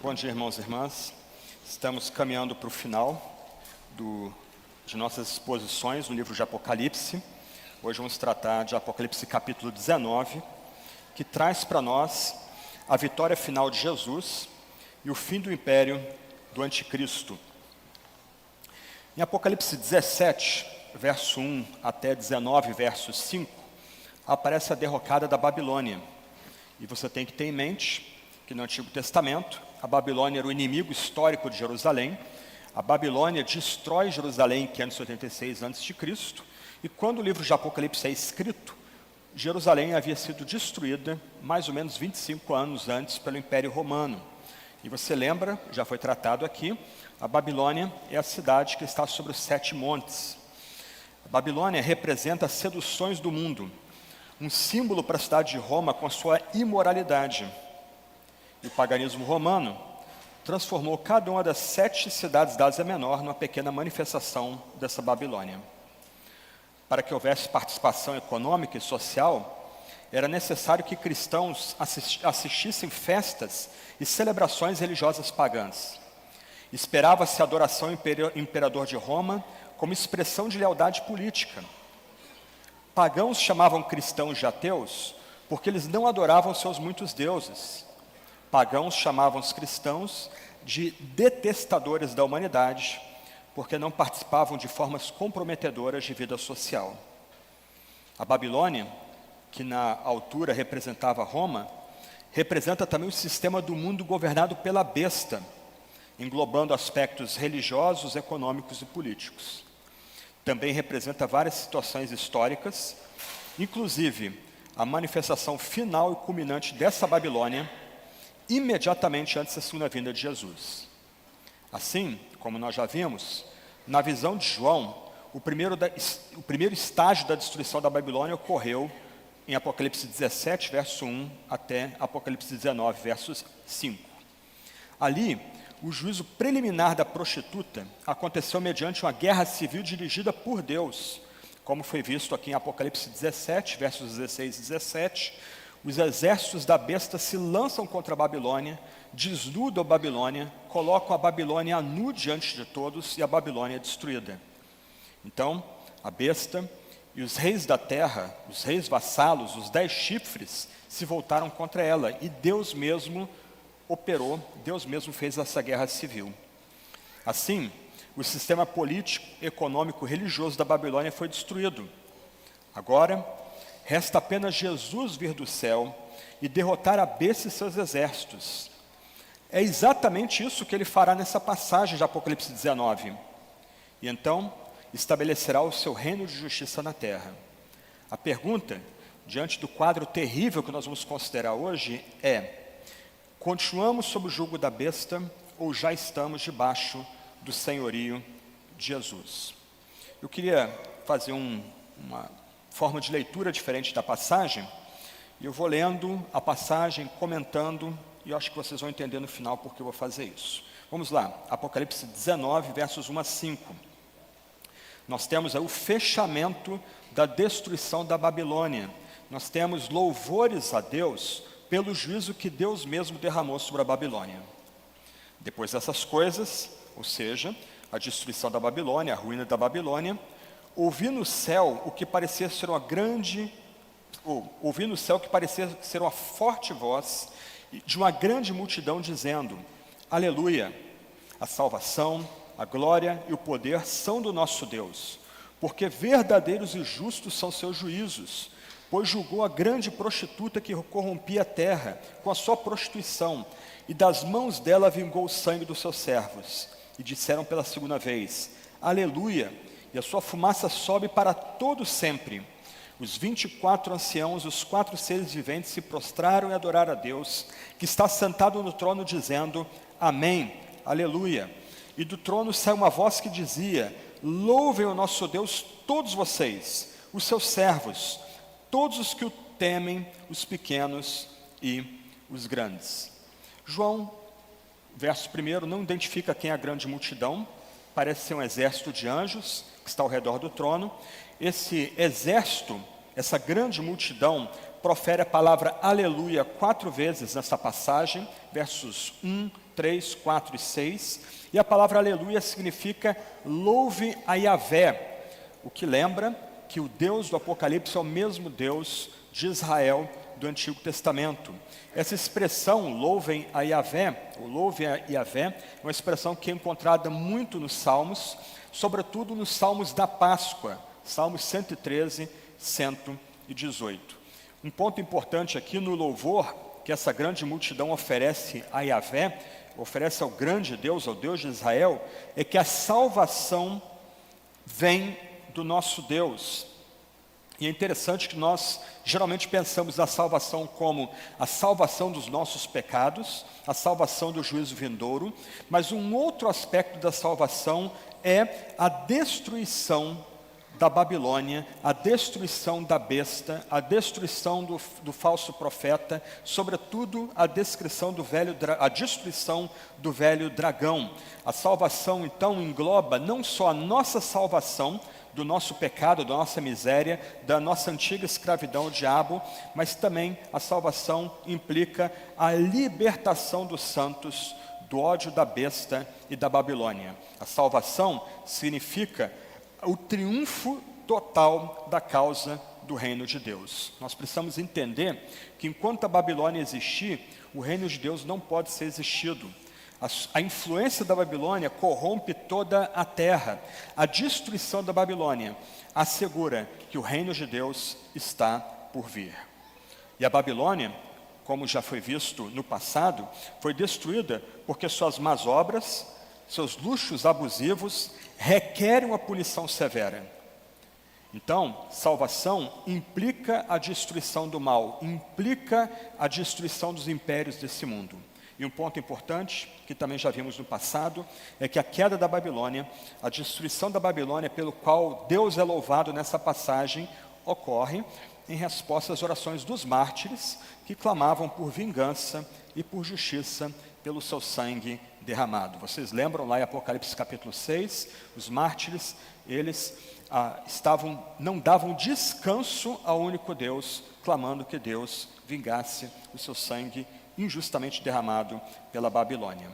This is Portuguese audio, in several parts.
Bom dia, irmãos e irmãs. Estamos caminhando para o final de nossas exposições no livro de Apocalipse. Hoje vamos tratar de Apocalipse capítulo 19, que traz para nós a vitória final de Jesus e o fim do império do anticristo. Em Apocalipse 17, verso 1 até 19, verso 5, aparece a derrocada da Babilônia. E você tem que ter em mente que no Antigo Testamento, a Babilônia era o inimigo histórico de Jerusalém. A Babilônia destrói Jerusalém em 586 a.C. E quando o livro de Apocalipse é escrito, Jerusalém havia sido destruída mais ou menos 25 anos antes pelo Império Romano. E você lembra, já foi tratado aqui, a Babilônia é a cidade que está sobre os 7 montes. A Babilônia representa as seduções do mundo, um símbolo para a cidade de Roma com a sua imoralidade. E o paganismo romano transformou cada uma das 7 cidades da Ásia Menor numa pequena manifestação dessa Babilônia. Para que houvesse participação econômica e social, era necessário que cristãos assistissem festas e celebrações religiosas pagãs. Esperava-se a adoração ao imperador de Roma como expressão de lealdade política. Pagãos chamavam cristãos de ateus porque eles não adoravam seus muitos deuses. Pagãos chamavam os cristãos de detestadores da humanidade, porque não participavam de formas comprometedoras de vida social. A Babilônia, que na altura representava Roma, representa também o sistema do mundo governado pela besta, englobando aspectos religiosos, econômicos e políticos. Também representa várias situações históricas, inclusive a manifestação final e culminante dessa Babilônia, imediatamente antes da segunda vinda de Jesus. Assim, como nós já vimos, na visão de João, o primeiro estágio da destruição da Babilônia ocorreu em Apocalipse 17, verso 1, até Apocalipse 19, verso 5. Ali, o juízo preliminar da prostituta aconteceu mediante uma guerra civil dirigida por Deus, como foi visto aqui em Apocalipse 17, versos 16 e 17, os exércitos da besta se lançam contra a Babilônia, desnudam a Babilônia, colocam a Babilônia a nu diante de todos e a Babilônia é destruída. Então, a besta e os reis da terra, os reis vassalos, os 10 chifres, se voltaram contra ela e Deus mesmo operou, Deus mesmo fez essa guerra civil. Assim, o sistema político, econômico, religioso da Babilônia foi destruído. Agora, resta apenas Jesus vir do céu e derrotar a besta e seus exércitos. É exatamente isso que ele fará nessa passagem de Apocalipse 19. E então, estabelecerá o seu reino de justiça na terra. A pergunta, diante do quadro terrível que nós vamos considerar hoje, é: continuamos sob o jugo da besta ou já estamos debaixo do senhorio de Jesus? Eu queria fazer uma forma de leitura diferente da passagem, e eu vou lendo a passagem, comentando, e eu acho que vocês vão entender no final porque eu vou fazer isso. Vamos lá, Apocalipse 19, versos 1 a 5. Nós temos aí o fechamento da destruição da Babilônia. Nós temos louvores a Deus pelo juízo que Deus mesmo derramou sobre a Babilônia. Depois dessas coisas, ou seja, a destruição da Babilônia, a ruína da Babilônia, ouvi no céu o que parecia ser uma forte voz de uma grande multidão dizendo: Aleluia! A salvação, a glória e o poder são do nosso Deus, porque verdadeiros e justos são seus juízos, pois julgou a grande prostituta que corrompia a terra com a sua prostituição, e das mãos dela vingou o sangue dos seus servos. E disseram pela segunda vez: Aleluia! E a sua fumaça sobe para todo sempre. Os 24 anciãos, os 4 seres viventes se prostraram e adoraram a Deus, que está sentado no trono, dizendo: Amém, aleluia. E do trono saiu uma voz que dizia: Louvem o nosso Deus todos vocês, os seus servos, todos os que o temem, os pequenos e os grandes. João, verso 1, não identifica quem é a grande multidão, parece ser um exército de anjos que está ao redor do trono. Esse exército, essa grande multidão, profere a palavra aleluia 4 vezes nessa passagem, versos 1, 3, 4 e 6. E a palavra aleluia significa louve a Yahvé, o que lembra que o Deus do Apocalipse é o mesmo Deus de Israel do Antigo Testamento. Essa expressão, louvem a Yahvé, ou louve a Yahvé, é uma expressão que é encontrada muito nos Salmos, sobretudo nos Salmos da Páscoa, Salmos 113, 118. Um ponto importante aqui no louvor que essa grande multidão oferece a Yahvé, oferece ao grande Deus, ao Deus de Israel, é que a salvação vem do nosso Deus. E é interessante que nós geralmente pensamos na salvação como a salvação dos nossos pecados, a salvação do juízo vindouro, mas um outro aspecto da salvação é a destruição da Babilônia, a destruição da besta, a destruição do falso profeta, sobretudo a destruição do velho dragão. A salvação, então, engloba não só a nossa salvação do nosso pecado, da nossa miséria, da nossa antiga escravidão ao diabo, mas também a salvação implica a libertação dos santos do ódio da besta e da Babilônia. A salvação significa o triunfo total da causa do reino de Deus. Nós precisamos entender que enquanto a Babilônia existir, o reino de Deus não pode ser existido. A influência da Babilônia corrompe toda a terra. A destruição da Babilônia assegura que o reino de Deus está por vir. E a Babilônia, como já foi visto no passado, foi destruída porque suas más obras, seus luxos abusivos requerem uma punição severa. Então, salvação implica a destruição do mal, implica a destruição dos impérios desse mundo. E um ponto importante, que também já vimos no passado, é que a queda da Babilônia, a destruição da Babilônia, pelo qual Deus é louvado nessa passagem, ocorre em resposta às orações dos mártires, que clamavam por vingança e por justiça pelo seu sangue derramado. Vocês lembram lá em Apocalipse capítulo 6, os mártires, eles não davam descanso ao único Deus, clamando que Deus vingasse o seu sangue injustamente derramado pela Babilônia.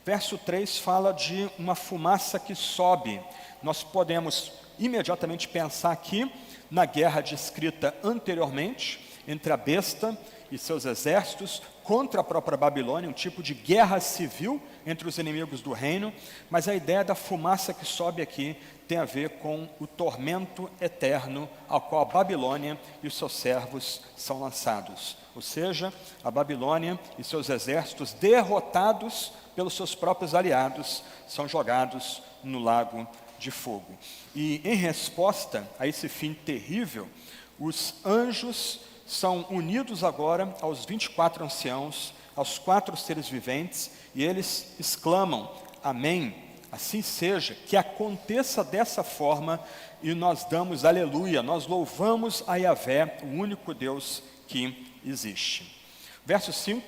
Verso 3 fala de uma fumaça que sobe. Nós podemos imediatamente pensar aqui na guerra descrita anteriormente entre a besta e seus exércitos contra a própria Babilônia, um tipo de guerra civil entre os inimigos do reino, mas a ideia da fumaça que sobe aqui tem a ver com o tormento eterno ao qual a Babilônia e os seus servos são lançados. Ou seja, a Babilônia e seus exércitos, derrotados pelos seus próprios aliados, são jogados no lago de fogo. E em resposta a esse fim terrível, os anjos são unidos agora aos 24 anciãos, aos 4 seres viventes, e eles exclamam: Amém, assim seja, que aconteça dessa forma, e nós damos aleluia, nós louvamos a Yahvé, o único Deus que existe. Verso 5,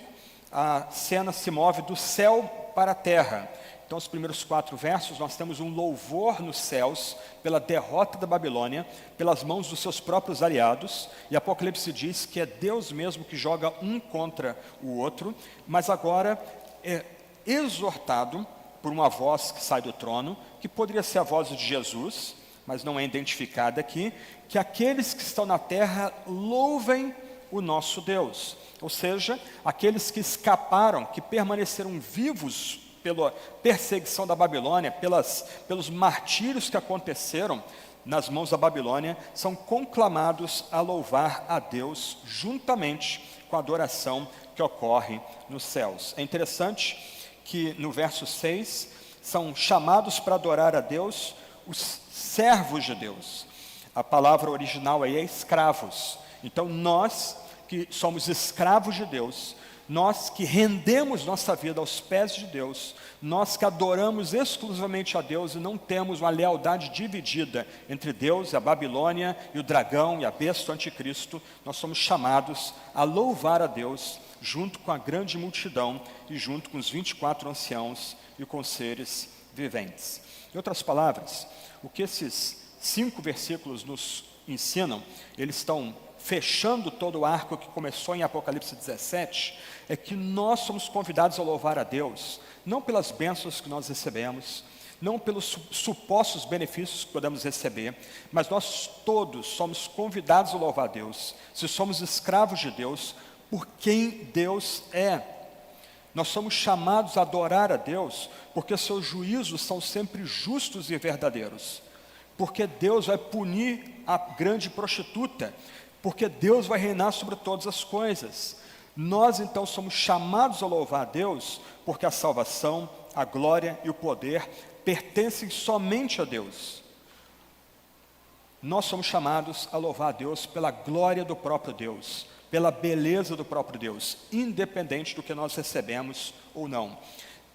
a cena se move do céu para a terra. Então, os primeiros 4 versos, nós temos um louvor nos céus pela derrota da Babilônia, pelas mãos dos seus próprios aliados, e Apocalipse diz que é Deus mesmo que joga um contra o outro, mas agora é exortado por uma voz que sai do trono, que poderia ser a voz de Jesus, mas não é identificada aqui, que aqueles que estão na terra louvem o nosso Deus. Ou seja, aqueles que escaparam, que permaneceram vivos pela perseguição da Babilônia, pelos martírios que aconteceram nas mãos da Babilônia, são conclamados a louvar a Deus juntamente com a adoração que ocorre nos céus. É interessante que no verso 6 são chamados para adorar a Deus os servos de Deus. A palavra original aí é escravos. Então nós que somos escravos de Deus, nós que rendemos nossa vida aos pés de Deus, nós que adoramos exclusivamente a Deus e não temos uma lealdade dividida entre Deus e a Babilônia e o dragão e a besta, o anticristo, nós somos chamados a louvar a Deus junto com a grande multidão e junto com os 24 anciãos e com os seres viventes. Em outras palavras, o que esses 5 versículos nos ensinam, eles estão fechando todo o arco que começou em Apocalipse 17, é que nós somos convidados a louvar a Deus, não pelas bênçãos que nós recebemos, não pelos supostos benefícios que podemos receber, mas nós todos somos convidados a louvar a Deus, se somos escravos de Deus, por quem Deus é. Nós somos chamados a adorar a Deus, porque seus juízos são sempre justos e verdadeiros, porque Deus vai punir a grande prostituta, porque Deus vai reinar sobre todas as coisas. Nós então somos chamados a louvar a Deus, porque a salvação, a glória e o poder pertencem somente a Deus. Nós somos chamados a louvar a Deus pela glória do próprio Deus, pela beleza do próprio Deus, independente do que nós recebemos ou não.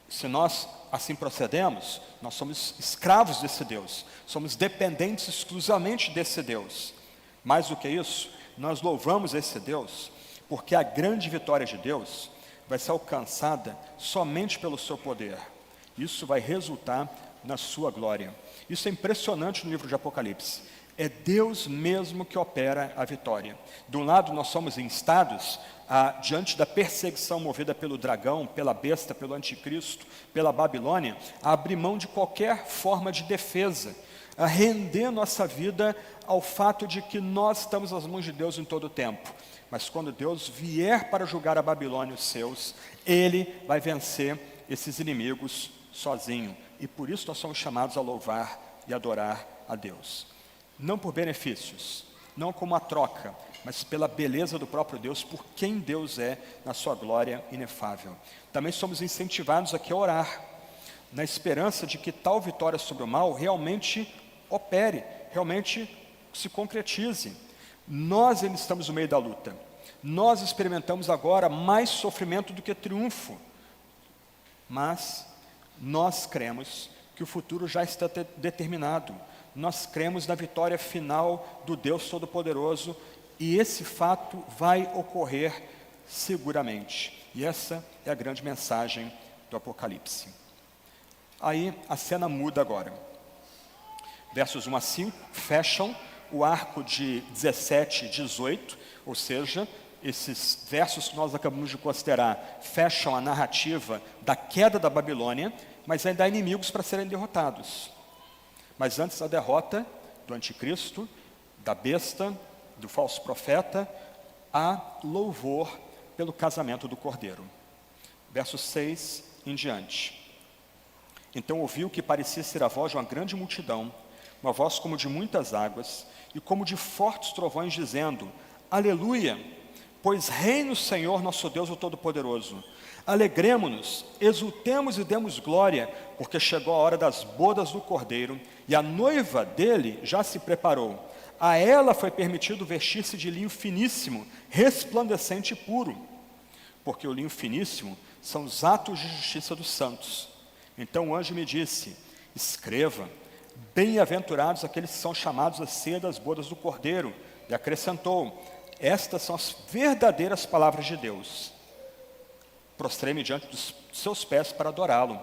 Se nós assim procedemos, nós somos escravos desse Deus, somos dependentes exclusivamente desse Deus. Mais do que isso, nós louvamos esse Deus, porque a grande vitória de Deus vai ser alcançada somente pelo seu poder. Isso vai resultar na sua glória. Isso é impressionante no livro de Apocalipse. É Deus mesmo que opera a vitória. De um lado, nós somos instados diante da perseguição movida pelo dragão, pela besta, pelo anticristo, pela Babilônia, a abrir mão de qualquer forma de defesa, a render nossa vida ao fato de que nós estamos nas mãos de Deus em todo o tempo. Mas quando Deus vier para julgar a Babilônia e os seus, Ele vai vencer esses inimigos sozinho. E por isso nós somos chamados a louvar e adorar a Deus. Não por benefícios, não como uma troca, mas pela beleza do próprio Deus, por quem Deus é na sua glória inefável. Também somos incentivados aqui a orar, na esperança de que tal vitória sobre o mal realmente opere, realmente se concretize. Nós ainda estamos no meio da luta. Nós experimentamos agora mais sofrimento do que triunfo. Mas nós cremos que o futuro já está determinado. Nós cremos na vitória final do Deus Todo-Poderoso e esse fato vai ocorrer seguramente. E essa é a grande mensagem do Apocalipse. Aí a cena muda agora. Versos 1 a 5 fecham o arco de 17 e 18, ou seja, esses versos que nós acabamos de considerar fecham a narrativa da queda da Babilônia, mas ainda há inimigos para serem derrotados. Mas antes da derrota do anticristo, da besta, do falso profeta, há louvor pelo casamento do Cordeiro. Verso 6 em diante. Então ouviu que parecia ser a voz de uma grande multidão, uma voz como de muitas águas, e como de fortes trovões, dizendo: Aleluia, pois reina o Senhor nosso Deus, o Todo-Poderoso. Alegremo-nos, exultemos e demos glória, porque chegou a hora das bodas do Cordeiro, e a noiva dele já se preparou. A ela foi permitido vestir-se de linho finíssimo, resplandecente e puro, porque o linho finíssimo são os atos de justiça dos santos. Então o anjo me disse: escreva, bem-aventurados aqueles que são chamados a ceia das bodas do Cordeiro. E acrescentou: estas são as verdadeiras palavras de Deus. Prostrei-me diante dos seus pés para adorá-lo.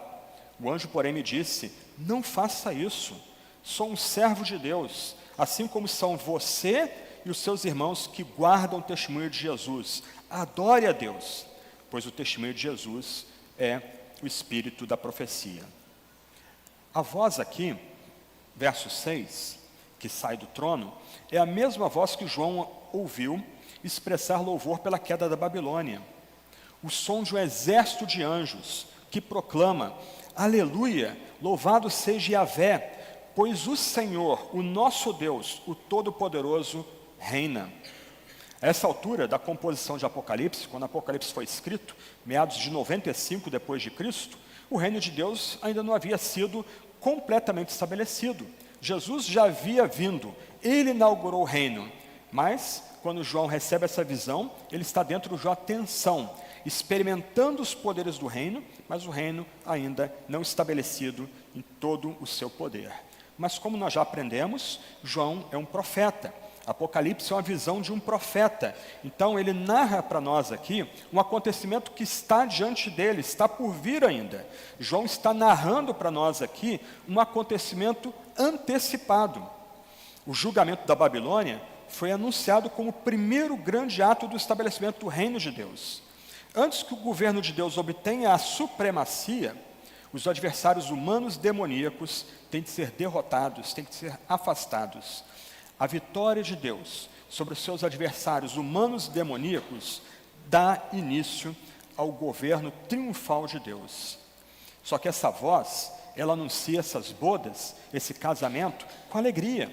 O anjo, porém, me disse: não faça isso, sou um servo de Deus, assim como são você e os seus irmãos que guardam o testemunho de Jesus. Adore a Deus, pois o testemunho de Jesus é o espírito da profecia. A voz aqui, verso 6, que sai do trono, é a mesma voz que João ouviu expressar louvor pela queda da Babilônia. O som de um exército de anjos que proclama: Aleluia, louvado seja Yahvé, pois o Senhor, o nosso Deus, o Todo-Poderoso, reina. A essa altura da composição de Apocalipse, quando Apocalipse foi escrito, meados de 95 depois de Cristo, o reino de Deus ainda não havia sido completamente estabelecido. Jesus já havia vindo, ele inaugurou o reino, mas quando João recebe essa visão, ele está dentro de uma tensão, experimentando os poderes do reino, mas o reino ainda não estabelecido em todo o seu poder. Mas como nós já aprendemos, João é um profeta. Apocalipse é uma visão de um profeta. Então ele narra para nós aqui um acontecimento que está diante dele, está por vir ainda. João está narrando para nós aqui um acontecimento antecipado. O julgamento da Babilônia foi anunciado como o primeiro grande ato do estabelecimento do reino de Deus. Antes que o governo de Deus obtenha a supremacia, Os adversários humanos demoníacos têm de ser derrotados, têm de ser afastados. A vitória de Deus sobre os seus adversários humanos demoníacos dá início ao governo triunfal de Deus. Só que essa voz, ela anuncia essas bodas, esse casamento, com alegria.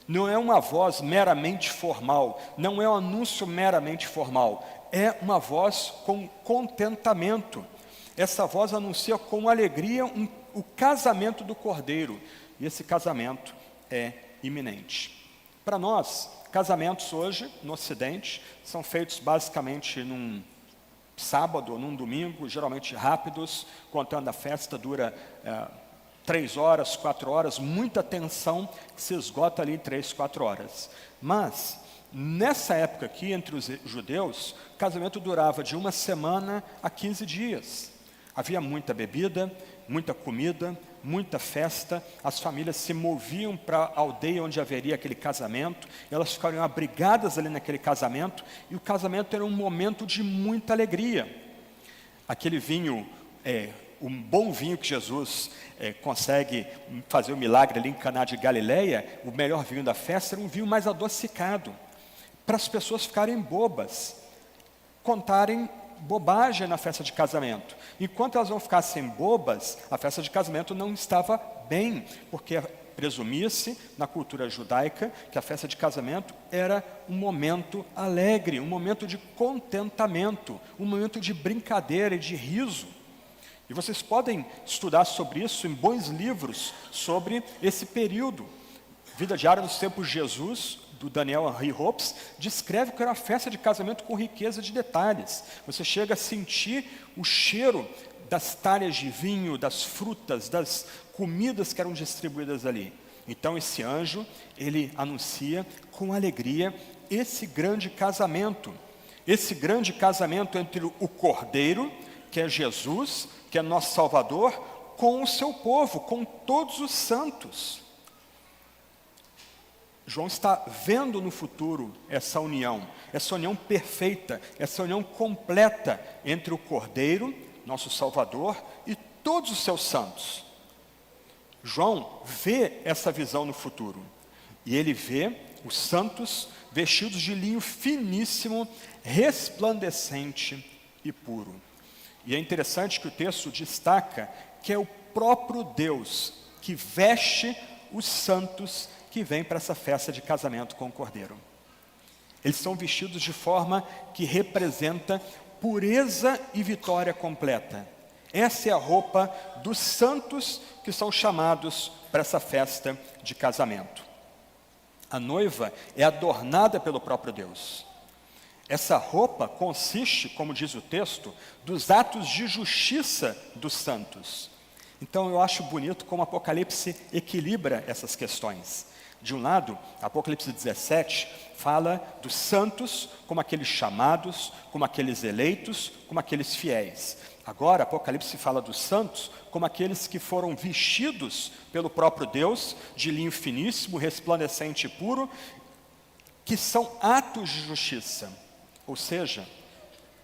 Não é uma voz meramente formal, não é um anúncio meramente formal, é uma voz com contentamento. Essa voz anuncia com alegria o casamento do Cordeiro, e esse casamento é iminente. Para nós, casamentos hoje, no Ocidente, são feitos basicamente num sábado ou num domingo, geralmente rápidos, contando a festa, dura 3 horas, 4 horas, muita tensão que se esgota ali em 3, 4 horas. Mas, nessa época aqui, entre os judeus, o casamento durava de 1 semana a 15 dias. Havia muita bebida, muita comida, muita festa, as famílias se moviam para a aldeia onde haveria aquele casamento, elas ficariam abrigadas ali naquele casamento, e o casamento era um momento de muita alegria. Aquele vinho, um bom vinho que Jesus consegue fazer o milagre ali em Caná de Galileia, o melhor vinho da festa era um vinho mais adocicado, para as pessoas ficarem bobas, contarem bobagem na festa de casamento. Enquanto elas não ficassem bobas, a festa de casamento não estava bem, porque presumia-se na cultura judaica que a festa de casamento era um momento alegre, um momento de contentamento, um momento de brincadeira e de riso. E vocês podem estudar sobre isso em bons livros sobre esse período. Vida Diária nos Tempos de Jesus, do Daniel Henry Hopes, descreve que era uma festa de casamento com riqueza de detalhes. Você chega a sentir o cheiro das talhas de vinho, das frutas, das comidas que eram distribuídas ali. Então esse anjo, ele anuncia com alegria esse grande casamento entre o Cordeiro, que é Jesus, que é nosso Salvador, com o seu povo, com todos os santos. João está vendo no futuro essa união perfeita, essa união completa entre o Cordeiro, nosso Salvador, e todos os seus santos. João vê essa visão no futuro, e ele vê os santos vestidos de linho finíssimo, resplandecente e puro. E é interessante que o texto destaca que é o próprio Deus que veste os santos que vêm para essa festa de casamento com o Cordeiro. Eles são vestidos de forma que representa pureza e vitória completa. Essa é a roupa dos santos que são chamados para essa festa de casamento. A noiva é adornada pelo próprio Deus. Essa roupa consiste, como diz o texto, dos atos de justiça dos santos. Então eu acho bonito como o Apocalipse equilibra essas questões. De um lado, Apocalipse 17 fala dos santos como aqueles chamados, como aqueles eleitos, como aqueles fiéis. Agora, Apocalipse fala dos santos como aqueles que foram vestidos pelo próprio Deus, de linho finíssimo, resplandecente e puro, que são atos de justiça. Ou seja,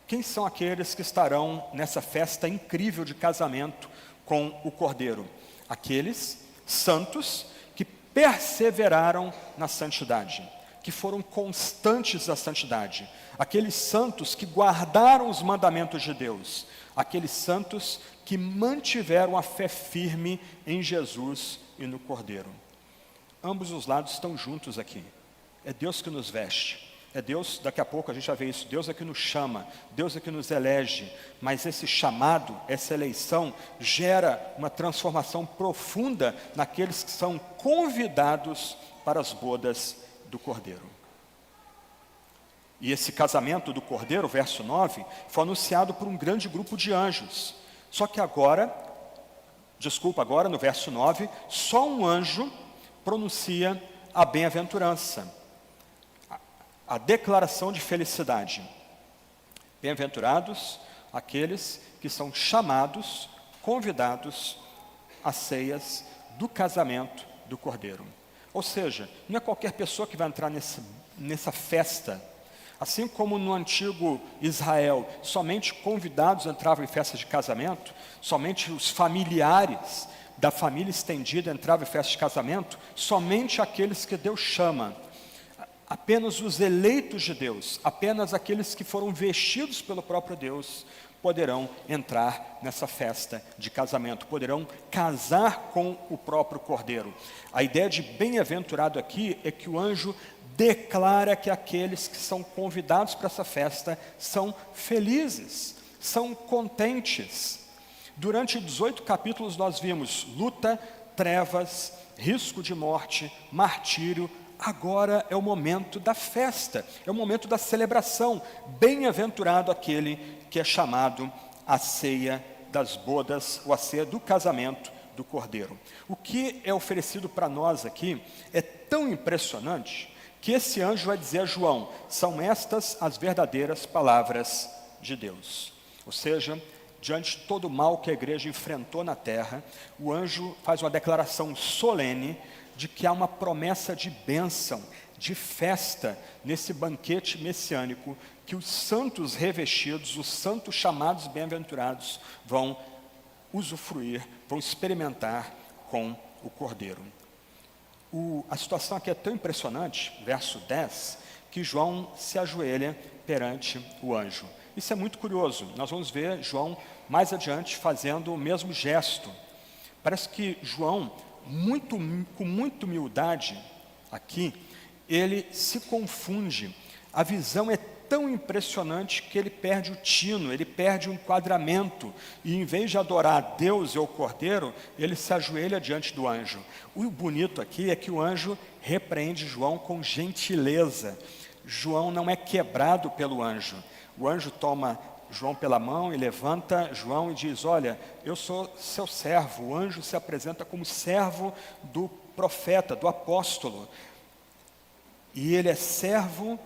quem são aqueles que estarão nessa festa incrível de casamento com o Cordeiro? Aqueles santos que perseveraram na santidade, que foram constantes na santidade, aqueles santos que guardaram os mandamentos de Deus, aqueles santos que mantiveram a fé firme em Jesus e no Cordeiro. Ambos os lados estão juntos aqui. É Deus que nos veste. É Deus, daqui a pouco a gente vai ver isso, Deus é que nos chama, Deus é que nos elege, mas esse chamado, essa eleição, gera uma transformação profunda naqueles que são convidados para as bodas do Cordeiro. E esse casamento do Cordeiro, verso 9, foi anunciado por um grande grupo de anjos. Só que agora no verso 9, só um anjo pronuncia a bem-aventurança, a declaração de felicidade. Bem-aventurados aqueles que são chamados, convidados às ceias do casamento do Cordeiro. Ou seja, não é qualquer pessoa que vai entrar nessa festa. Assim como no antigo Israel, somente convidados entravam em festas de casamento, somente os familiares da família estendida entravam em festas de casamento, somente aqueles que Deus chama, apenas os eleitos de Deus, apenas aqueles que foram vestidos pelo próprio Deus, poderão entrar nessa festa de casamento, poderão casar com o próprio Cordeiro. A ideia de bem-aventurado aqui é que o anjo declara que aqueles que são convidados para essa festa são felizes, são contentes. Durante 18 capítulos nós vimos luta, trevas, risco de morte, martírio. Agora é o momento da festa, é o momento da celebração. Bem-aventurado aquele que é chamado a ceia das bodas, ou a ceia do casamento do Cordeiro. O que é oferecido para nós aqui é tão impressionante que esse anjo vai dizer a João: são estas as verdadeiras palavras de Deus. Ou seja, diante de todo o mal que a igreja enfrentou na terra, o anjo faz uma declaração solene de que há uma promessa de bênção, de festa, nesse banquete messiânico, que os santos revestidos, os santos chamados bem-aventurados, vão usufruir, vão experimentar com o Cordeiro. A situação aqui é tão impressionante, verso 10, que João se ajoelha perante o anjo. Isso é muito curioso, nós vamos ver João mais adiante fazendo o mesmo gesto. Parece que João, com muita humildade aqui, ele se confunde. A visão é tão impressionante que ele perde o tino, ele perde o enquadramento, e em vez de adorar Deus e o Cordeiro, ele se ajoelha diante do anjo. O bonito aqui é que o anjo repreende João com gentileza. João não é quebrado pelo anjo. O anjo toma João pela mão e levanta João e diz: olha, eu sou seu servo. O anjo se apresenta como servo do profeta, do apóstolo. E ele é servo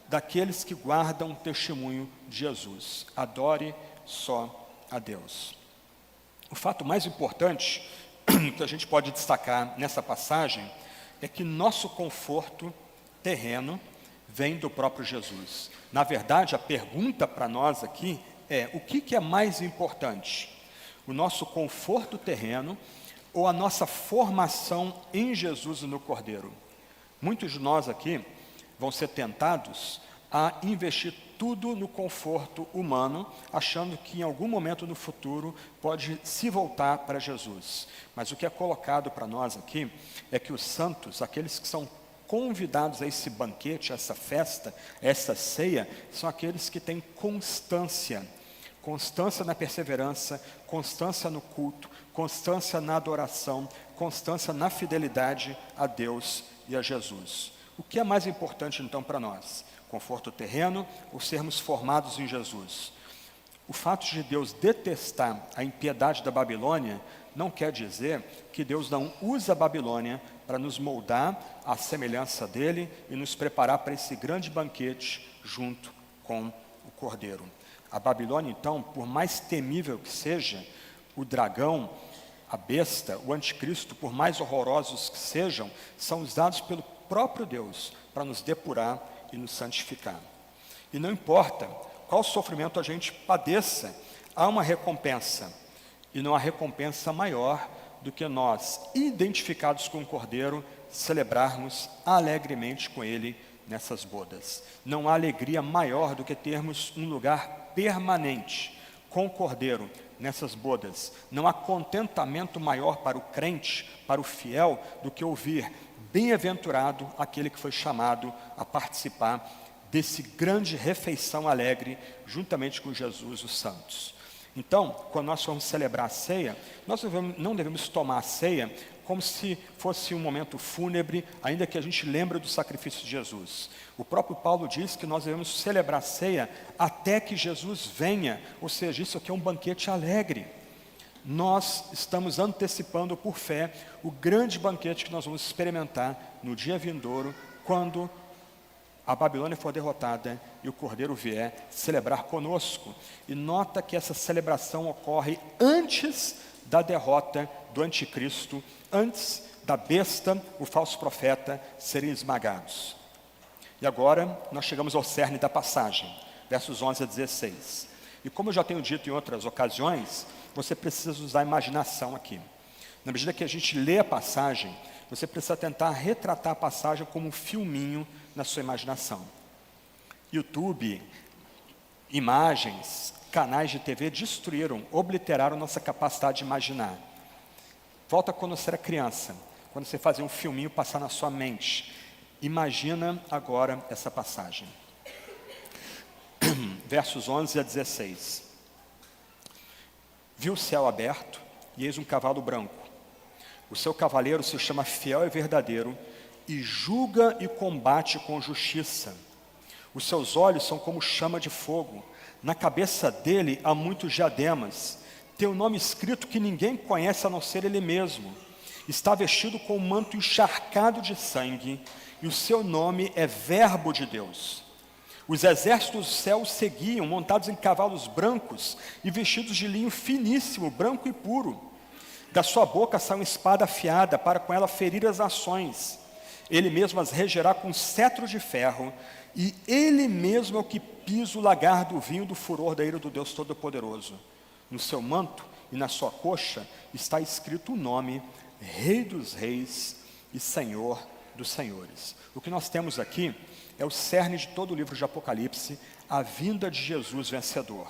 daqueles que guardam o testemunho de Jesus. Adore só a Deus. O fato mais importante que a gente pode destacar nessa passagem é que nosso conforto terreno vem do próprio Jesus. Na verdade, a pergunta para nós aqui é: o que é mais importante? O nosso conforto terreno ou a nossa formação em Jesus e no Cordeiro? Muitos de nós aqui vão ser tentados a investir tudo no conforto humano, achando que em algum momento no futuro pode se voltar para Jesus. Mas o que é colocado para nós aqui é que os santos, aqueles que são convidados a esse banquete, a essa festa, a essa ceia, são aqueles que têm constância na perseverança, constância no culto, constância na adoração, constância na fidelidade a Deus e a Jesus. O que é mais importante então para nós? Conforto terreno ou sermos formados em Jesus? O fato de Deus detestar a impiedade da Babilônia não quer dizer que Deus não usa a Babilônia para nos moldar à semelhança dele e nos preparar para esse grande banquete junto com o Cordeiro. A Babilônia, então, por mais temível que seja, o dragão, a besta, o anticristo, por mais horrorosos que sejam, são usados pelo próprio Deus para nos depurar e nos santificar. E não importa qual sofrimento a gente padeça, há uma recompensa, e não há recompensa maior do que nós, identificados com o Cordeiro, celebrarmos alegremente com Ele nessas bodas. Não há alegria maior do que termos um lugar permanente com o Cordeiro nessas bodas. Não há contentamento maior para o crente, para o fiel, do que ouvir: bem-aventurado aquele que foi chamado a participar desse grande refeição alegre, juntamente com Jesus e os santos. Então, quando nós formos celebrar a ceia, nós não devemos tomar a ceia como se fosse um momento fúnebre, ainda que a gente lembre do sacrifício de Jesus. O próprio Paulo diz que nós devemos celebrar a ceia até que Jesus venha, ou seja, isso aqui é um banquete alegre. Nós estamos antecipando por fé o grande banquete que nós vamos experimentar no dia vindouro, quando a Babilônia for derrotada e o Cordeiro vier celebrar conosco. E nota que essa celebração ocorre antes da derrota do anticristo, antes da besta, o falso profeta, serem esmagados. E agora nós chegamos ao cerne da passagem, versos 11 a 16. E como eu já tenho dito em outras ocasiões, você precisa usar a imaginação aqui. Na medida que a gente lê a passagem, você precisa tentar retratar a passagem como um filminho na sua imaginação. YouTube, imagens, canais de TV destruíram, obliteraram nossa capacidade de imaginar. Volta quando você era criança, quando você fazia um filminho passar na sua mente. Imagina agora essa passagem. Versos 11 a 16. Viu o céu aberto e eis um cavalo branco. O seu cavaleiro se chama Fiel e Verdadeiro e julga e combate com justiça. Os seus olhos são como chama de fogo. Na cabeça dele há muitos diademas. Tem um nome escrito que ninguém conhece a não ser ele mesmo. Está vestido com um manto encharcado de sangue e o seu nome é Verbo de Deus. Os exércitos do céu seguiam, montados em cavalos brancos e vestidos de linho finíssimo, branco e puro. Da sua boca sai uma espada afiada, para com ela ferir as nações. Ele mesmo as regerá com cetro de ferro, e ele mesmo é o que pisa o lagar do vinho do furor da ira do Deus Todo-Poderoso. No seu manto e na sua coxa está escrito o nome, Rei dos Reis e Senhor dos Senhores. O que nós temos aqui é o cerne de todo o livro de Apocalipse, a vinda de Jesus vencedor.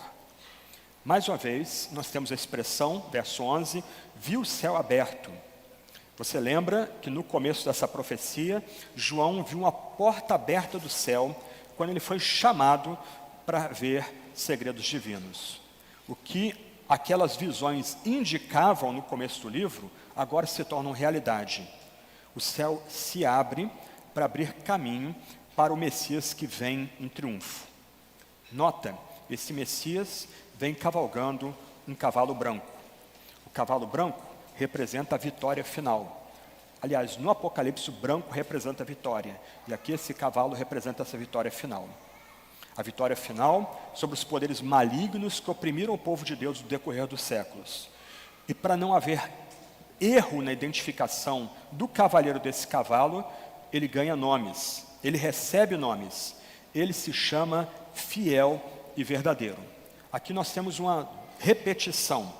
Mais uma vez, nós temos a expressão, verso 11, viu o céu aberto. Você lembra que no começo dessa profecia, João viu uma porta aberta do céu, quando ele foi chamado para ver segredos divinos. O que aquelas visões indicavam no começo do livro, agora se tornam realidade. O céu se abre para abrir caminho para o Messias que vem em triunfo. Nota, esse Messias vem cavalgando um cavalo branco. O cavalo branco representa a vitória final. Aliás, no Apocalipse, o branco representa a vitória. E aqui esse cavalo representa essa vitória final. A vitória final sobre os poderes malignos que oprimiram o povo de Deus no decorrer dos séculos. E para não haver erro na identificação do cavaleiro desse cavalo, ele ganha nomes, ele recebe nomes. Ele se chama Fiel e Verdadeiro. Aqui nós temos uma repetição.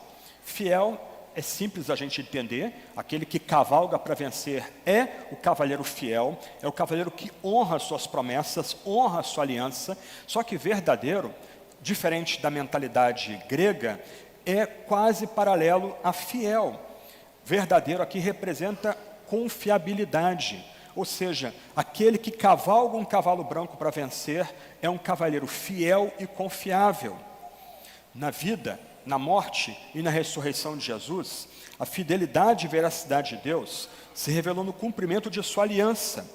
Fiel é simples a gente entender, aquele que cavalga para vencer é o cavaleiro fiel, é o cavaleiro que honra suas promessas, honra a sua aliança, só que verdadeiro, diferente da mentalidade grega, é quase paralelo a fiel. Verdadeiro aqui representa confiabilidade, ou seja, aquele que cavalga um cavalo branco para vencer é um cavaleiro fiel e confiável. Na vida, na morte e na ressurreição de Jesus, a fidelidade e veracidade de Deus se revelou no cumprimento de sua aliança.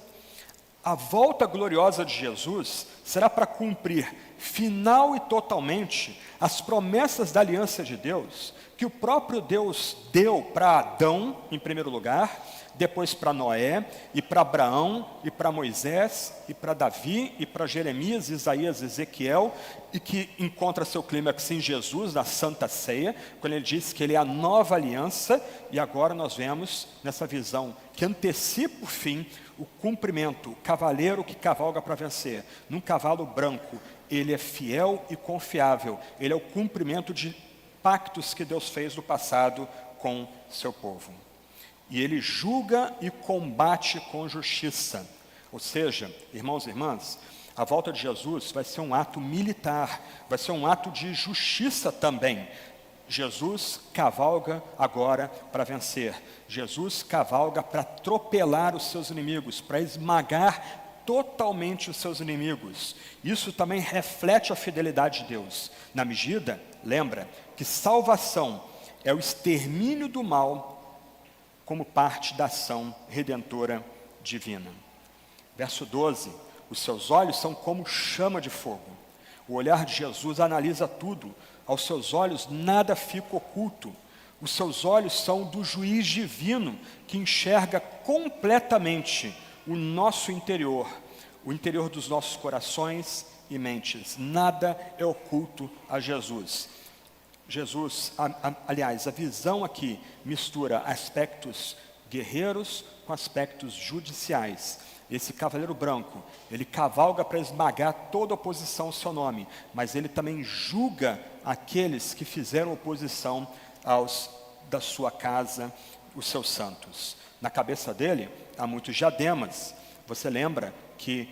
A volta gloriosa de Jesus será para cumprir final e totalmente as promessas da aliança de Deus, que o próprio Deus deu para Adão, em primeiro lugar, depois para Noé, e para Abraão, e para Moisés, e para Davi, e para Jeremias, Isaías, Ezequiel, e que encontra seu clímax em Jesus, na Santa Ceia, quando ele diz que ele é a nova aliança, e agora nós vemos nessa visão que antecipa o fim, o cumprimento, o cavaleiro que cavalga para vencer, num cavalo branco, ele é fiel e confiável, ele é o cumprimento de pactos que Deus fez no passado com seu povo. E ele julga e combate com justiça. Ou seja, irmãos e irmãs, a volta de Jesus vai ser um ato militar, vai ser um ato de justiça também. Jesus cavalga agora para vencer. Jesus cavalga para atropelar os seus inimigos, para esmagar totalmente os seus inimigos. Isso também reflete a fidelidade de Deus. Na medida, lembra, que salvação é o extermínio do mal como parte da ação redentora divina. Verso 12, os seus olhos são como chama de fogo. O olhar de Jesus analisa tudo, aos seus olhos nada fica oculto. Os seus olhos são do juiz divino, que enxerga completamente o nosso interior, o interior dos nossos corações e mentes. Nada é oculto a Jesus. Aliás, a visão aqui mistura aspectos guerreiros com aspectos judiciais. esse cavaleiro branco, ele cavalga para esmagar toda oposição ao seu nome, mas ele também julga aqueles que fizeram oposição aos da sua casa, os seus santos. Na cabeça dele há muitos diademas. Você lembra que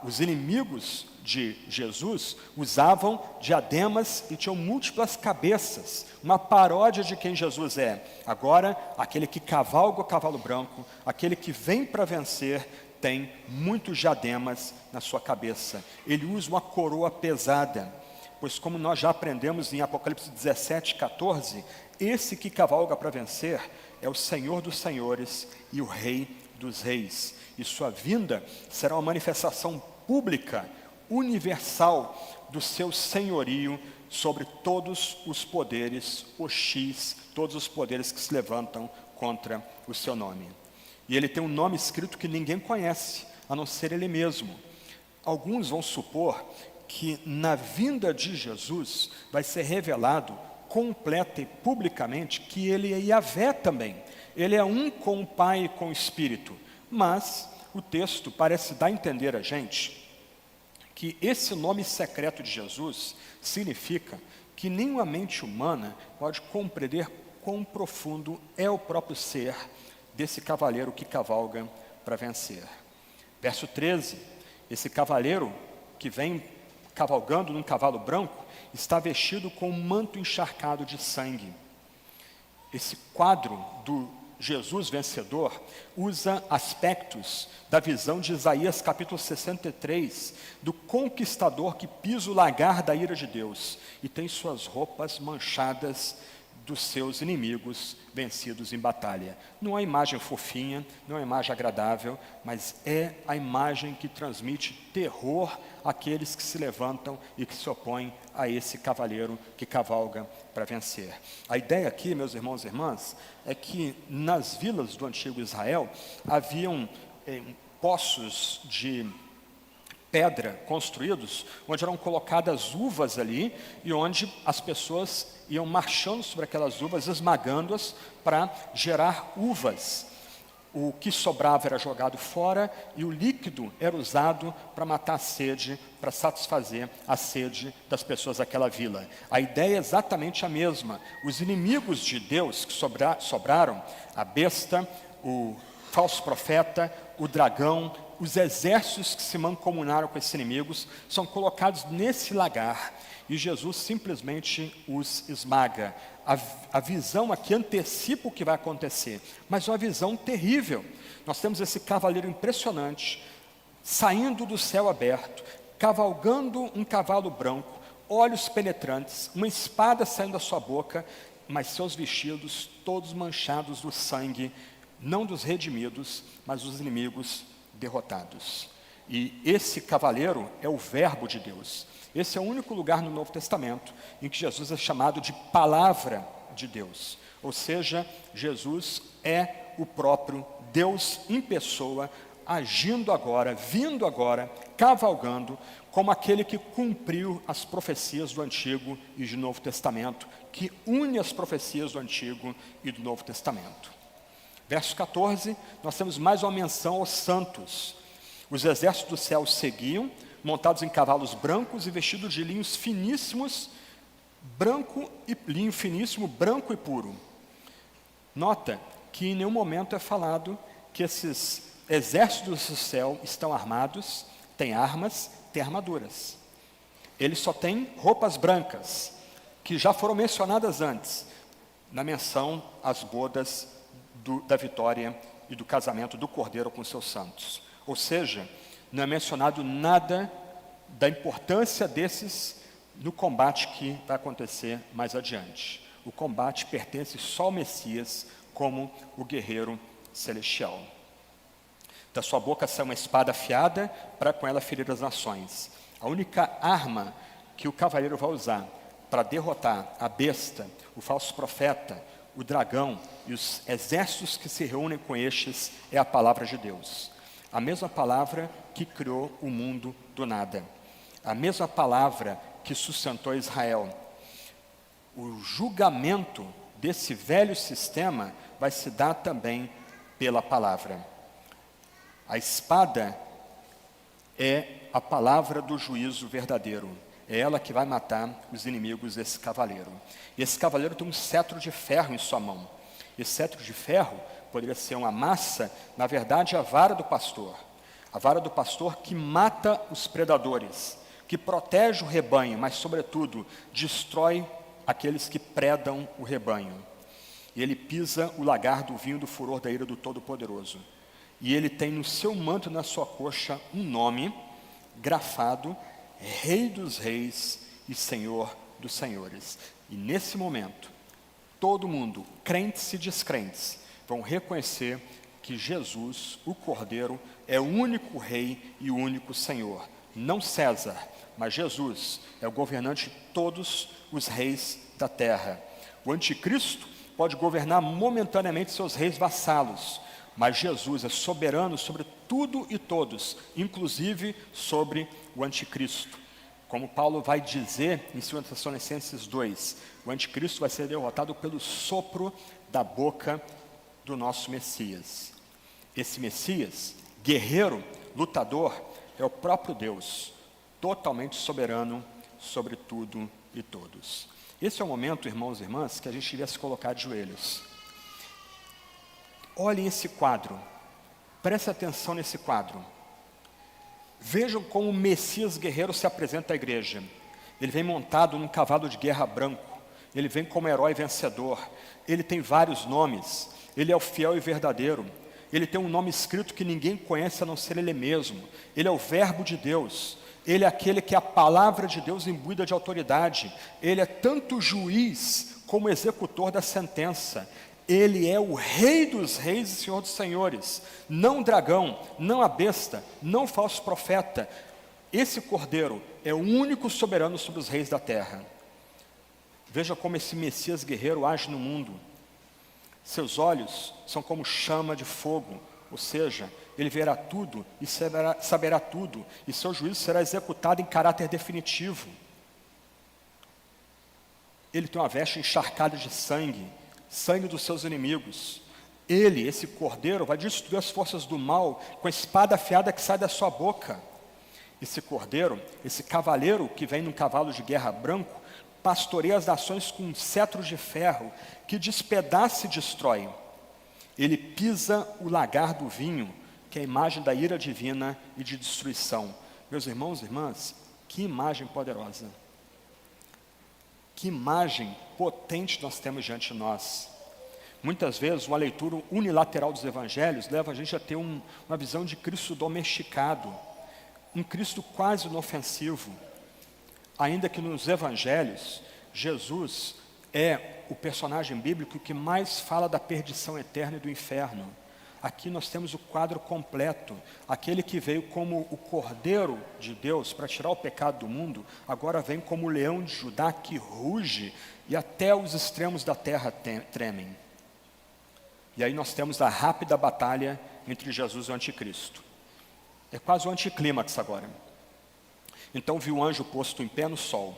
os inimigos de Jesus usavam diademas e tinham múltiplas cabeças, uma paródia de quem Jesus é. Agora, aquele que cavalga o cavalo branco, aquele que vem para vencer, tem muitos diademas na sua cabeça. Ele usa uma coroa pesada, pois como nós já aprendemos em Apocalipse 17, 14, esse que cavalga para vencer é o Senhor dos senhores e o Rei dos reis. E sua vinda será uma manifestação pública, universal, do seu senhorio sobre todos os poderes hostis, todos os poderes que se levantam contra o seu nome. E ele tem um nome escrito que ninguém conhece, a não ser ele mesmo. Alguns vão supor que na vinda de Jesus vai ser revelado completa e publicamente que ele é Yahvé também. Ele é um com o Pai e com o Espírito. Mas o texto parece dar a entender a gente que esse nome secreto de Jesus significa que nenhuma mente humana pode compreender quão profundo é o próprio ser desse cavaleiro que cavalga para vencer. Verso 13, esse cavaleiro que vem cavalgando num cavalo branco está vestido com um manto encharcado de sangue. Esse quadro do Jesus vencedor usa aspectos da visão de Isaías capítulo 63, do conquistador que pisa o lagar da ira de Deus e tem suas roupas manchadas dos seus inimigos vencidos em batalha. Não é uma imagem fofinha, não é uma imagem agradável, mas é a imagem que transmite terror àqueles que se levantam e que se opõem a esse cavaleiro que cavalga para vencer. A ideia aqui, meus irmãos e irmãs, é que nas vilas do antigo Israel haviam poços de pedra construídos, onde eram colocadas uvas ali e onde as pessoas iam marchando sobre aquelas uvas, esmagando-as para gerar uvas. O que sobrava era jogado fora e o líquido era usado para matar a sede, para satisfazer a sede das pessoas daquela vila. A ideia é exatamente a mesma. Os inimigos de Deus que sobraram, a besta, o falso profeta, o dragão, os exércitos que se mancomunaram com esses inimigos, são colocados nesse lagar e Jesus simplesmente os esmaga. A visão aqui antecipa o que vai acontecer, mas é uma visão terrível. Nós temos esse cavaleiro impressionante, saindo do céu aberto, cavalgando um cavalo branco, olhos penetrantes, uma espada saindo da sua boca, mas seus vestidos todos manchados do sangue, não dos redimidos, mas dos inimigos derrotados. E esse cavaleiro é o Verbo de Deus. Esse é o único lugar no Novo Testamento em que Jesus é chamado de Palavra de Deus. Ou seja, Jesus é o próprio Deus em pessoa, agindo agora, vindo agora, cavalgando, como aquele que cumpriu as profecias do Antigo e do Novo Testamento, que une as profecias do Antigo e do Novo Testamento. Verso 14, nós temos mais uma menção aos santos. Os exércitos do céu seguiam, montados em cavalos brancos e vestidos de linhos finíssimos, linho finíssimo, branco e puro. Nota que em nenhum momento é falado que esses exércitos do céu estão armados, têm armas, têm armaduras. Eles só têm roupas brancas, que já foram mencionadas antes, na menção às bodas da vitória e do casamento do Cordeiro com seus santos. Ou seja, não é mencionado nada da importância desses no combate que vai acontecer mais adiante. O combate pertence só ao Messias como o guerreiro celestial. Da sua boca sai uma espada afiada para com ela ferir as nações. A única arma que o cavaleiro vai usar para derrotar a besta, o falso profeta, o dragão e os exércitos que se reúnem com estes é a palavra de Deus. A mesma palavra que criou o mundo do nada. A mesma palavra que sustentou Israel. O julgamento desse velho sistema vai se dar também pela palavra. A espada é a palavra do juízo verdadeiro. É ela que vai matar os inimigos desse cavaleiro. E esse cavaleiro tem um cetro de ferro em sua mão. Esse cetro de ferro poderia ser uma massa, na verdade, a vara do pastor. A vara do pastor que mata os predadores, que protege o rebanho, mas, sobretudo, destrói aqueles que predam o rebanho. E ele pisa o lagar do vinho do furor da ira do Todo-Poderoso. E ele tem no seu manto, na sua coxa, um nome grafado: Rei dos Reis e Senhor dos Senhores. E nesse momento, todo mundo, crentes e descrentes, vão reconhecer que Jesus, o Cordeiro, é o único Rei e o único Senhor. Não César, mas Jesus é o governante de todos os reis da terra. O anticristo pode governar momentaneamente seus reis vassalos, mas Jesus é soberano sobre tudo e todos, inclusive sobre o anticristo. Como Paulo vai dizer em 2 Tessalonicenses 2, o anticristo vai ser derrotado pelo sopro da boca do nosso Messias. Esse Messias, guerreiro, lutador, é o próprio Deus, totalmente soberano sobre tudo e todos. Esse é o momento, irmãos e irmãs, que a gente devia se colocar de joelhos. Olhem esse quadro, preste atenção nesse quadro. Vejam como o Messias guerreiro se apresenta à igreja. Ele vem montado num cavalo de guerra branco, ele vem como herói vencedor, ele tem vários nomes, ele é o fiel e verdadeiro, ele tem um nome escrito que ninguém conhece a não ser ele mesmo, ele é o verbo de Deus, ele é aquele que é a palavra de Deus imbuída de autoridade, ele é tanto juiz como executor da sentença, ele é o Rei dos Reis e Senhor dos Senhores, não o dragão, não a besta, não o falso profeta. Esse Cordeiro é o único soberano sobre os reis da terra. Veja como esse Messias guerreiro age no mundo. Seus olhos são como chama de fogo, ou seja, ele verá tudo e saberá tudo, e seu juízo será executado em caráter definitivo. Ele tem uma veste encharcada de sangue dos seus inimigos. Ele, esse Cordeiro, vai destruir as forças do mal com a espada afiada que sai da sua boca. Esse Cordeiro, esse cavaleiro que vem num cavalo de guerra branco, pastoreia as nações com um cetro de ferro que despedaça e destrói. Ele pisa o lagar do vinho, que é a imagem da ira divina e de destruição. Meus irmãos e irmãs, que imagem poderosa. Que imagem potente nós temos diante de nós. Muitas vezes uma leitura unilateral dos evangelhos leva a gente a ter uma visão de Cristo domesticado, um Cristo quase inofensivo. Ainda que nos evangelhos, Jesus é o personagem bíblico que mais fala da perdição eterna e do inferno. Aqui nós temos o quadro completo. Aquele que veio como o Cordeiro de Deus para tirar o pecado do mundo, agora vem como o leão de Judá que ruge e até os extremos da terra tremem. E aí nós temos a rápida batalha entre Jesus e o anticristo. É quase o anticlímax agora. Então viu o anjo posto em pé no sol.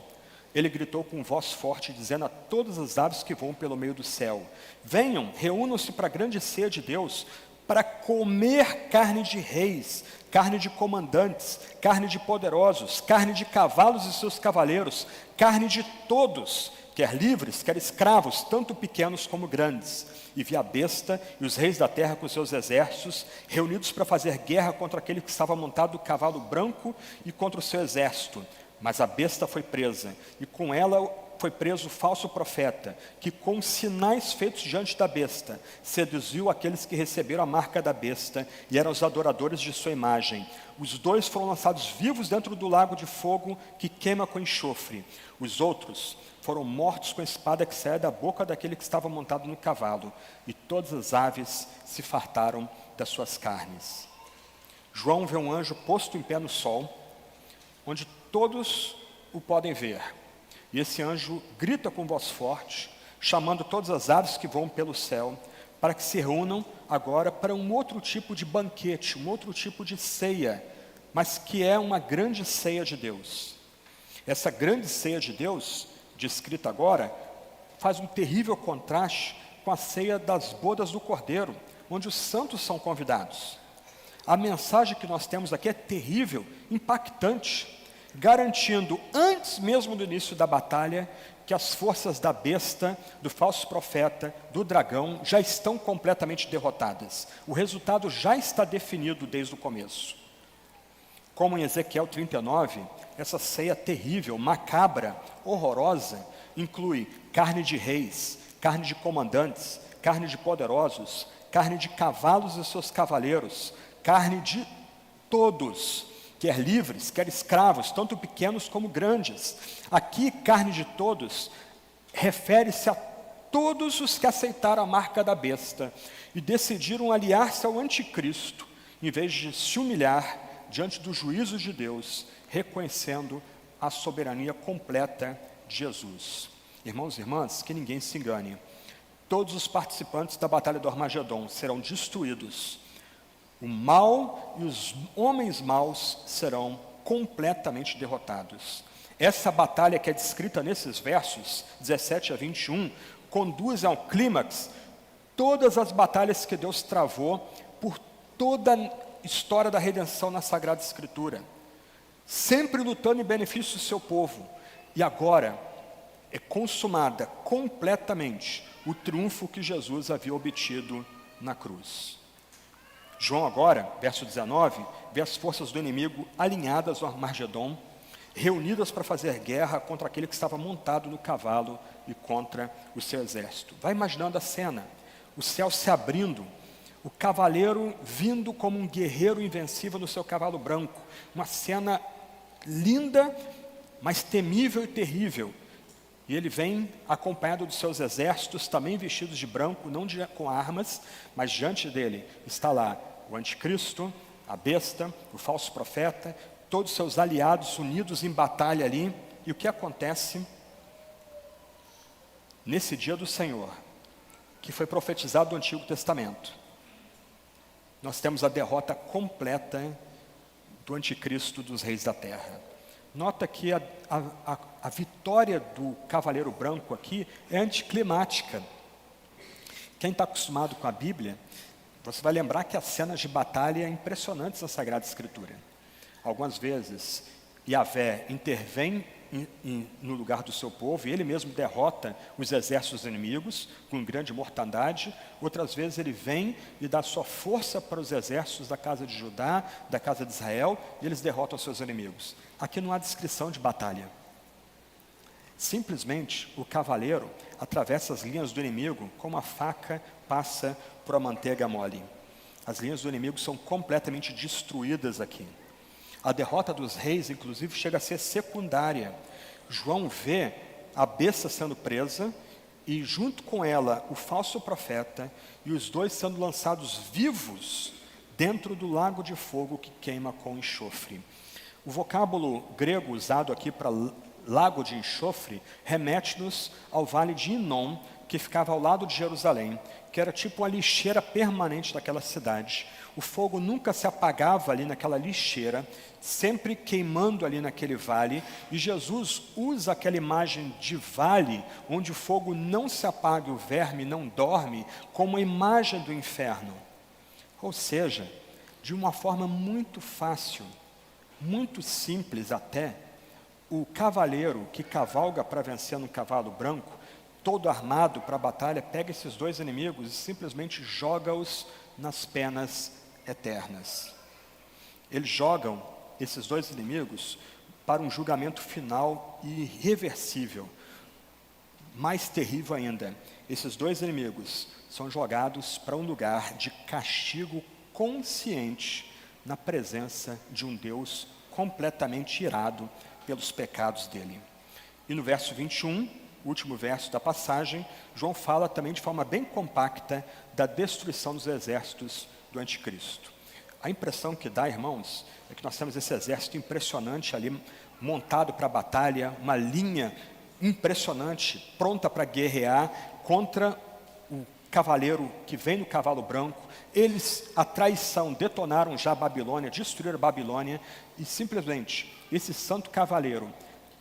Ele gritou com voz forte, dizendo a todas as aves que voam pelo meio do céu: venham, reúnam-se para a grande ceia de Deus, para comer carne de reis, carne de comandantes, carne de poderosos, carne de cavalos e seus cavaleiros, carne de todos, quer livres, quer escravos, tanto pequenos como grandes. E vi a besta e os reis da terra com seus exércitos, reunidos para fazer guerra contra aquele que estava montado no cavalo branco e contra o seu exército. Mas a besta foi presa, e com ela foi preso o falso profeta, que com sinais feitos diante da besta, seduziu aqueles que receberam a marca da besta, e eram os adoradores de sua imagem. Os dois foram lançados vivos dentro do lago de fogo, que queima com enxofre. Os outros foram mortos com a espada que saía da boca daquele que estava montado no cavalo, e todas as aves se fartaram das suas carnes. João vê um anjo posto em pé no sol, onde todos o podem ver. E esse anjo grita com voz forte, chamando todas as aves que voam pelo céu, para que se reúnam agora para um outro tipo de banquete, um outro tipo de ceia, mas que é uma grande ceia de Deus. Essa grande ceia de Deus, descrita agora, faz um terrível contraste com a ceia das bodas do Cordeiro, onde os santos são convidados. A mensagem que nós temos aqui é terrível, impactante, garantindo, antes mesmo do início da batalha, que as forças da besta, do falso profeta, do dragão, já estão completamente derrotadas. O resultado já está definido desde o começo. Como em Ezequiel 39, essa ceia terrível, macabra, horrorosa, inclui carne de reis, carne de comandantes, carne de poderosos, carne de cavalos e seus cavaleiros, carne de todos, quer livres, quer escravos, tanto pequenos como grandes. Aqui, carne de todos, refere-se a todos os que aceitaram a marca da besta e decidiram aliar-se ao anticristo, em vez de se humilhar diante do juízo de Deus, reconhecendo a soberania completa de Jesus. Irmãos e irmãs, que ninguém se engane. Todos os participantes da batalha do Armagedon serão destruídos. O mal e os homens maus serão completamente derrotados. Essa batalha que é descrita nesses versos 17 a 21, conduz ao clímax todas as batalhas que Deus travou por toda a história da redenção na Sagrada Escritura, sempre lutando em benefício do seu povo. E agora é consumada completamente o triunfo que Jesus havia obtido na cruz. João agora, verso 19, vê as forças do inimigo alinhadas ao Armagedon, reunidas para fazer guerra contra aquele que estava montado no cavalo e contra o seu exército. Vai imaginando a cena, o céu se abrindo, o cavaleiro vindo como um guerreiro invencível no seu cavalo branco, uma cena linda, mas temível e terrível. E ele vem acompanhado dos seus exércitos, também vestidos de branco, não com armas, mas diante dele está lá o anticristo, a besta, o falso profeta, todos os seus aliados unidos em batalha ali. E o que acontece nesse dia do Senhor, que foi profetizado no Antigo Testamento? Nós temos a derrota completa do anticristo dos reis da terra. Nota que a vitória do cavaleiro branco aqui é anticlimática. Quem está acostumado com a Bíblia, você vai lembrar que as cenas de batalha são impressionantes na Sagrada Escritura. Algumas vezes, Yahvé intervém no lugar do seu povo, e ele mesmo derrota os exércitos inimigos com grande mortandade. Outras vezes ele vem e dá sua força para os exércitos da casa de Judá, da casa de Israel, e eles derrotam os seus inimigos. Aqui não há descrição de batalha. Simplesmente o cavaleiro atravessa as linhas do inimigo como a faca passa por a manteiga mole. As linhas do inimigo são completamente destruídas aqui. A derrota dos reis, inclusive, chega a ser secundária. João vê a besta sendo presa e junto com ela o falso profeta, e os dois sendo lançados vivos dentro do lago de fogo que queima com enxofre. O vocábulo grego usado aqui para lago de enxofre remete-nos ao vale de Inom, que ficava ao lado de Jerusalém, que era tipo uma lixeira permanente daquela cidade. O fogo nunca se apagava ali naquela lixeira, sempre queimando ali naquele vale, e Jesus usa aquela imagem de vale, onde o fogo não se apaga e o verme não dorme, como a imagem do inferno. Ou seja, de uma forma muito fácil, muito simples até, o cavaleiro que cavalga para vencer no cavalo branco, todo armado para a batalha, pega esses dois inimigos e simplesmente joga-os nas penas eternas. Eles jogam esses dois inimigos para um julgamento final e irreversível. Mais terrível ainda, esses dois inimigos são jogados para um lugar de castigo consciente na presença de um Deus completamente irado pelos pecados dele. E no verso 21, o último verso da passagem, João fala também de forma bem compacta da destruição dos exércitos do anticristo. A impressão que dá, irmãos, é que nós temos esse exército impressionante ali, montado para a batalha, uma linha impressionante, pronta para guerrear contra o cavaleiro que vem no cavalo branco. Eles, a traição, detonaram já a Babilônia, destruíram a Babilônia, e simplesmente esse santo cavaleiro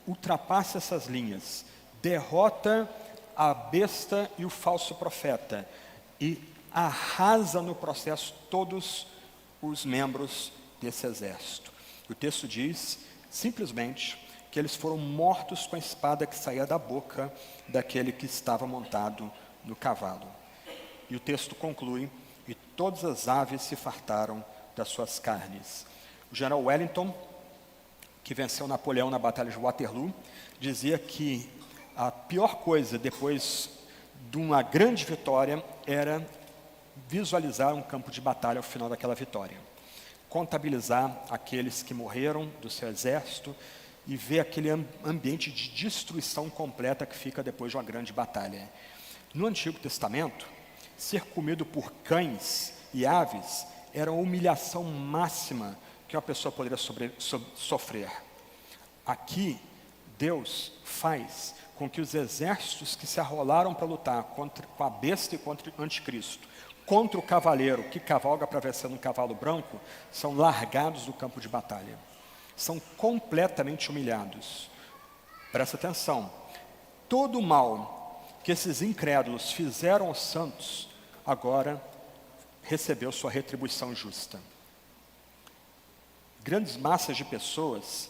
ultrapassa essas linhas, derrota a besta e o falso profeta, e arrasa no processo todos os membros desse exército. O texto diz, simplesmente, que eles foram mortos com a espada que saía da boca daquele que estava montado no cavalo. E o texto conclui, e todas as aves se fartaram das suas carnes. O general Wellington, que venceu Napoleão na Batalha de Waterloo, dizia que a pior coisa depois de uma grande vitória era visualizar um campo de batalha ao final daquela vitória. Contabilizar aqueles que morreram do seu exército e ver aquele ambiente de destruição completa que fica depois de uma grande batalha. No Antigo Testamento, ser comido por cães e aves era a humilhação máxima que uma pessoa poderia sofrer. Aqui, Deus faz com que os exércitos que se arrolaram para lutar com a besta e contra o anticristo, contra o cavaleiro que cavalga para vencer no cavalo branco, são largados do campo de batalha. São completamente humilhados. Presta atenção. Todo o mal que esses incrédulos fizeram aos santos, agora recebeu sua retribuição justa. Grandes massas de pessoas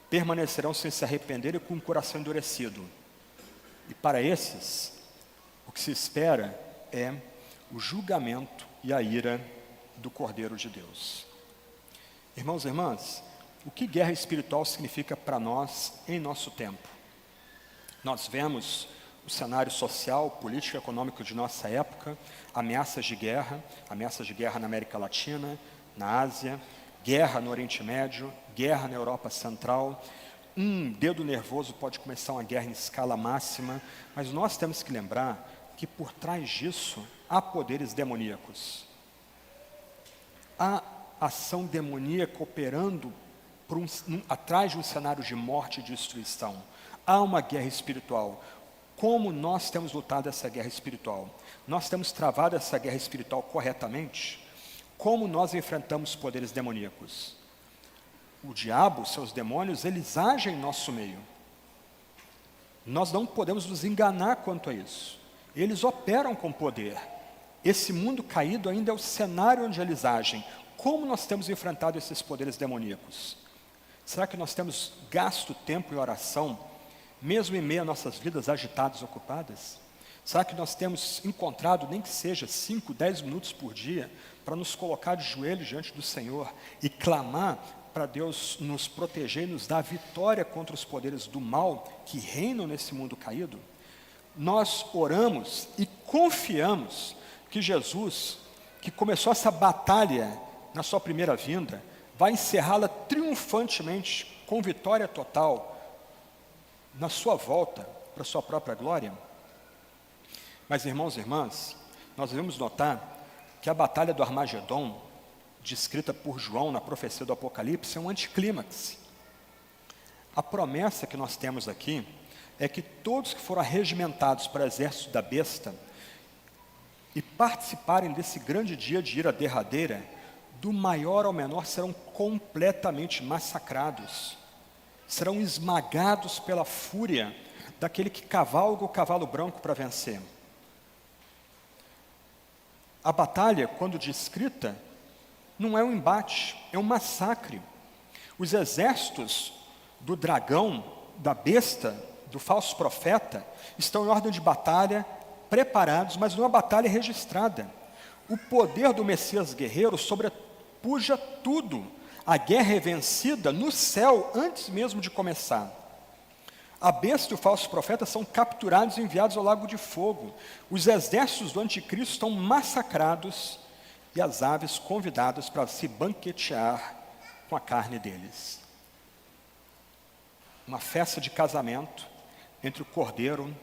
permanecerão sem se arrepender e com o coração endurecido. E para esses, o que se espera é o julgamento e a ira do Cordeiro de Deus. Irmãos e irmãs, o que guerra espiritual significa para nós em nosso tempo? Nós vemos o cenário social, político e econômico de nossa época, ameaças de guerra na América Latina, na Ásia, guerra no Oriente Médio, guerra na Europa Central. Um dedo nervoso pode começar uma guerra em escala máxima, mas nós temos que lembrar que por trás disso há poderes demoníacos. Há ação demoníaca operando atrás de um cenário de morte e destruição. Há uma guerra espiritual. Como nós temos lutado essa guerra espiritual? Nós temos travado essa guerra espiritual corretamente? Como nós enfrentamos poderes demoníacos? O diabo, seus demônios, eles agem em nosso meio. Nós não podemos nos enganar quanto a isso. Eles operam com poder. Esse mundo caído ainda é o cenário onde eles agem. Como nós temos enfrentado esses poderes demoníacos? Será que nós temos gasto tempo em oração, mesmo em meio a nossas vidas agitadas e ocupadas? Será que nós temos encontrado, nem que seja 5, 10 minutos por dia, para nos colocar de joelhos diante do Senhor e clamar para Deus nos proteger e nos dar vitória contra os poderes do mal que reinam nesse mundo caído? Nós oramos e confiamos que Jesus, que começou essa batalha na sua primeira vinda, vai encerrá-la triunfantemente, com vitória total, na sua volta para a sua própria glória. Mas, irmãos e irmãs, nós devemos notar que a batalha do Armagedon, descrita por João na profecia do Apocalipse, é um anticlímax. A promessa que nós temos aqui é que todos que foram arregimentados para o exército da besta e participarem desse grande dia de ira derradeira, do maior ao menor, serão completamente massacrados, serão esmagados pela fúria daquele que cavalga o cavalo branco para vencer. A batalha, quando descrita, não é um embate, é um massacre. Os exércitos do dragão, da besta, do falso profeta, estão em ordem de batalha, preparados, mas não é uma batalha registrada. O poder do Messias guerreiro sobrepuja tudo. A guerra é vencida no céu antes mesmo de começar. A besta e o falso profeta são capturados e enviados ao lago de fogo. Os exércitos do anticristo estão massacrados e as aves convidadas para se banquetear com a carne deles. Uma festa de casamento entre o Cordeiro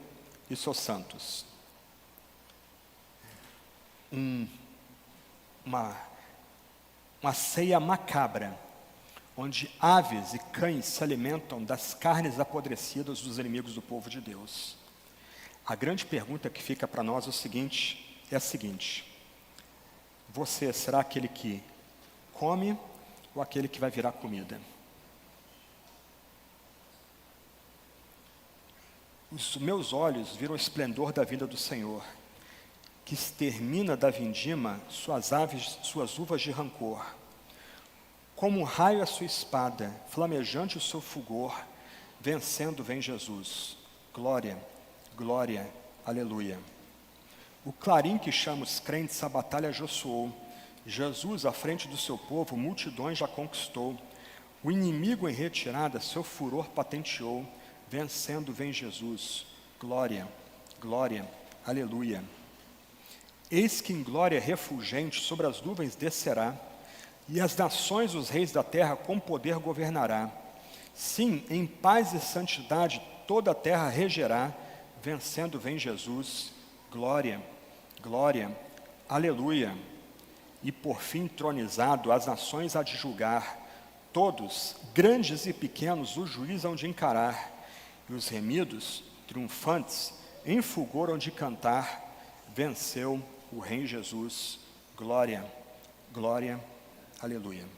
e seus santos. Uma ceia macabra, onde aves e cães se alimentam das carnes apodrecidas dos inimigos do povo de Deus. A grande pergunta que fica para nós é a seguinte: você será aquele que come ou aquele que vai virar comida? Os meus olhos viram o esplendor da vinda do Senhor, que extermina da vindima suas aves, suas uvas de rancor, Como um raio a sua espada, flamejante o seu fulgor, vencendo vem Jesus. Glória, glória, aleluia. O clarim que chama os crentes à batalha já soou. Jesus, à frente do seu povo, multidões já conquistou. O inimigo em retirada, seu furor patenteou. Vencendo vem Jesus. Glória, glória, aleluia. Eis que em glória refulgente sobre as nuvens descerá, e as nações, os reis da terra, com poder governará. Sim, em paz e santidade toda a terra regerá. Vencendo vem Jesus. Glória, glória, aleluia. E por fim tronizado, as nações há de julgar. Todos, grandes e pequenos, o juiz hão de encarar. E os remidos, triunfantes, em fulgor hão de cantar. Venceu o Rei Jesus. Glória, glória, aleluia.